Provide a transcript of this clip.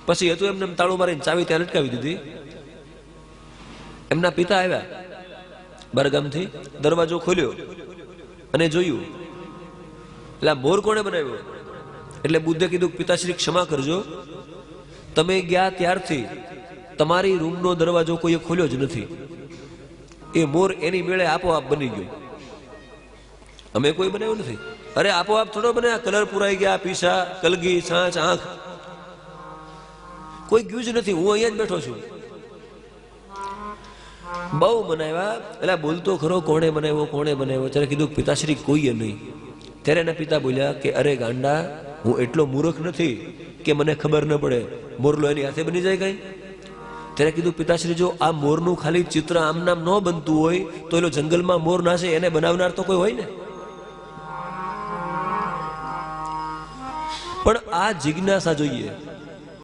પછી હતું એમને તાળું મારીને ચાવી ત્યાં લટકાવી દીધી. એમના પિતા આવ્યા બહારગામથી, દરવાજો ખોલ્યો અને જોયું. એટલે આ મોર કોણે બનાવ્યો? એટલે બુદ્ધે કીધું, પિતાશ્રી ક્ષમા કરજો, તમે ગયા ત્યારથી તમારી રૂમનો દરવાજો કોઈએ ખોલ્યો જ નથી. એ મોર એની મેળે આપોઆપ બની ગયો, અમે કોઈ બનાવ્યું નથી. અરે આપોઆપ થોડો બને, કલર પુરાઈ ગયા, પીસા, કલગી, સાંચ, આંખ, કોઈ ગયું જ નથી, હું અહીંયા જ બેઠો છું. બહુ બનાવ્યા. એટલે બોલતો ખરો, કોણે બનાવ્યો, કોણે બનાવ્યો? ત્યારે કીધું, પિતાશ્રી કોઈએ નહીં. ત્યારે એના પિતા બોલ્યા કે અરે ગાંડા, હું એટલો મૂર્ખ નથી કે મને ખબર ન પડે, મોરલો એની હાથે બની જાય કઈ? ત્યારે કીધું, પિતાશ્રી જો આ મોરનું ખાલી ચિત્ર આમ નામ ન બનતું હોય તો એલો જંગલમાં મોર નાશે, એને બનાવનાર તો કોઈ હોય ને. પણ આ જિજ્ઞાસા જોઈએ.